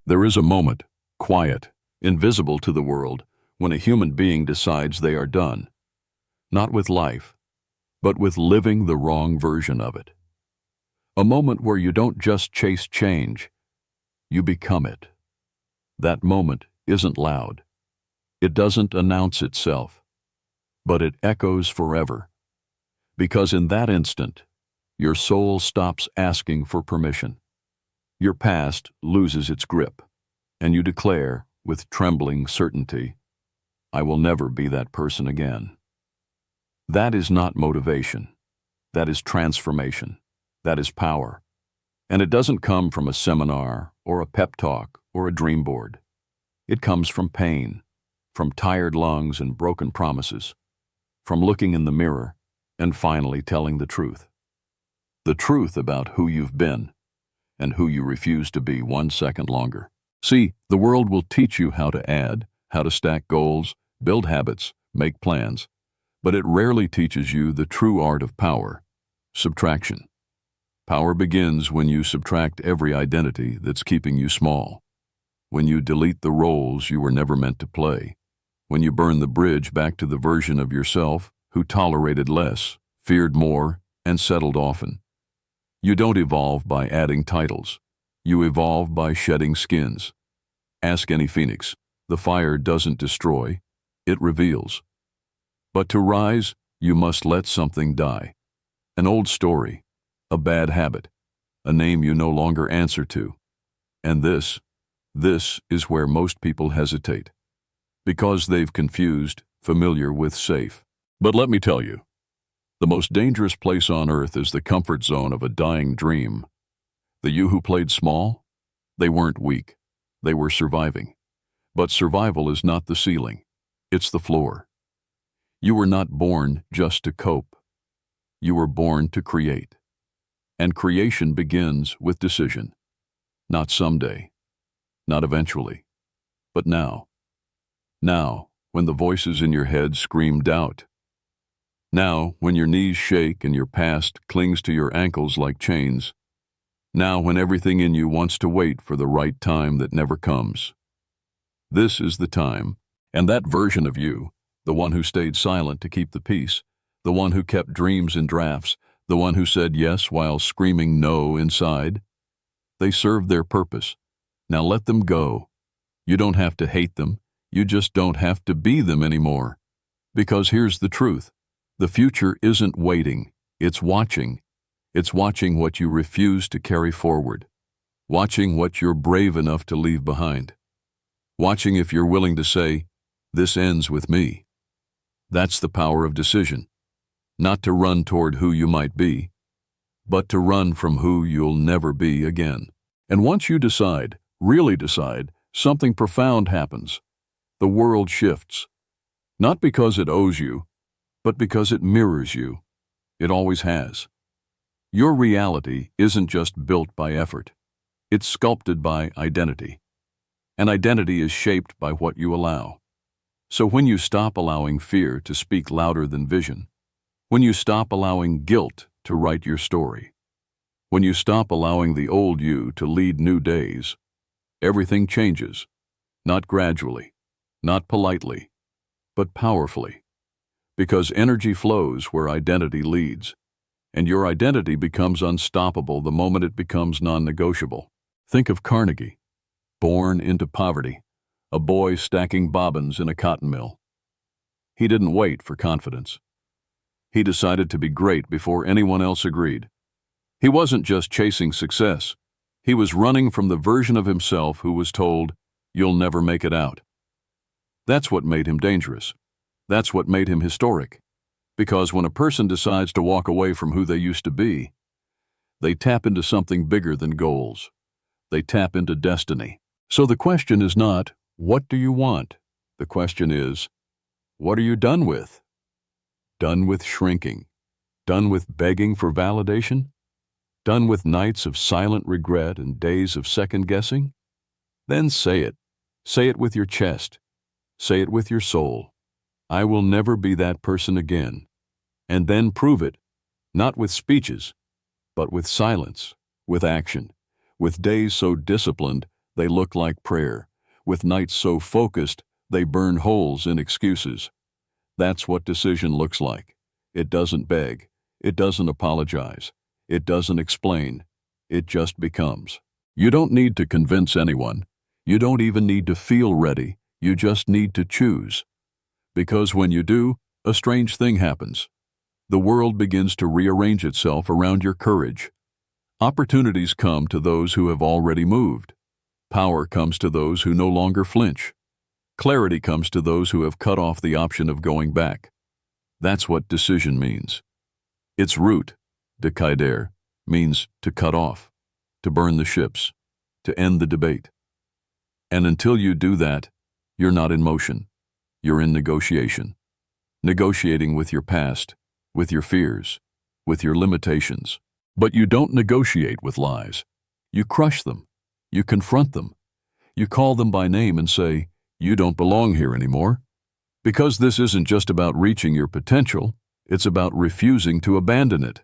There is a moment, quiet, invisible to the world, when a human being decides they are done, not with life, but with living the wrong version of it. A moment where you don't just chase change, you become it. That moment isn't loud. It doesn't announce itself, but it echoes forever. Because in that instant, your soul stops asking for permission. Your past loses its grip, and you declare, with trembling certainty, I will never be that person again. That is not motivation. That is transformation. That is power. And it doesn't come from a seminar or a pep talk or a dream board. It comes from pain, from tired lungs and broken promises, from looking in the mirror and finally telling the truth. The truth about who you've been and who you refuse to be 1 second longer. See, the world will teach you how to add, how to stack goals, build habits, make plans, but it rarely teaches you the true art of power, subtraction. Power begins when you subtract every identity that's keeping you small, when you delete the roles you were never meant to play, when you burn the bridge back to the version of yourself who tolerated less, feared more, and settled often. You don't evolve by adding titles. You evolve by shedding skins. Ask any phoenix. The fire doesn't destroy, it reveals. But to rise, you must let something die. An old story, a bad habit, a name you no longer answer to. And this is where most people hesitate, because they've confused familiar with safe. But let me tell you, the most dangerous place on earth is the comfort zone of a dying dream. The you who played small? They weren't weak. They were surviving. But survival is not the ceiling. It's the floor. You were not born just to cope. You were born to create. And creation begins with decision. Not someday. Not eventually. But now. Now, when the voices in your head scream doubt. Now, when your knees shake and your past clings to your ankles like chains. Now, when everything in you wants to wait for the right time that never comes. This is the time, and that version of you, the one who stayed silent to keep the peace, the one who kept dreams in drafts, the one who said yes while screaming no inside, they served their purpose. Now let them go. You don't have to hate them. You just don't have to be them anymore. Because here's the truth. The future isn't waiting, it's watching. It's watching what you refuse to carry forward. Watching what you're brave enough to leave behind. Watching if you're willing to say, this ends with me. That's the power of decision. Not to run toward who you might be, but to run from who you'll never be again. And once you decide, really decide, something profound happens. The world shifts. Not because it owes you, but because it mirrors you. It always has. Your reality isn't just built by effort. It's sculpted by identity. And identity is shaped by what you allow. So when you stop allowing fear to speak louder than vision, when you stop allowing guilt to write your story, when you stop allowing the old you to lead new days, everything changes. Not gradually, not politely, but powerfully. Because energy flows where identity leads, and your identity becomes unstoppable the moment it becomes non-negotiable. Think of Carnegie, born into poverty, a boy stacking bobbins in a cotton mill. He didn't wait for confidence. He decided to be great before anyone else agreed. He wasn't just chasing success. He was running from the version of himself who was told, you'll never make it out. That's what made him dangerous. That's what made him historic. Because when a person decides to walk away from who they used to be, they tap into something bigger than goals. They tap into destiny. So the question is not, what do you want? The question is, what are you done with? Done with shrinking? Done with begging for validation? Done with nights of silent regret and days of second guessing? Then say it. Say it with your chest. Say it with your soul. I will never be that person again. And then prove it, not with speeches, but with silence, with action, with days so disciplined They look like prayer, with nights so focused they burn holes in excuses. That's what decision looks like. It doesn't beg. It doesn't apologize. It doesn't explain. It just becomes. You don't need to convince anyone. You don't even need to feel ready. You just need to choose. Because when you do, a strange thing happens. The world begins to rearrange itself around your courage. Opportunities come to those who have already moved. Power comes to those who no longer flinch. Clarity comes to those who have cut off the option of going back. That's what decision means. Its root, décider, means to cut off, to burn the ships, to end the debate. And until you do that, you're not in motion. You're in negotiation. Negotiating with your past, with your fears, with your limitations. But you don't negotiate with lies. You crush them. You confront them. You call them by name and say, "You don't belong here anymore." Because this isn't just about reaching your potential, it's about refusing to abandon it.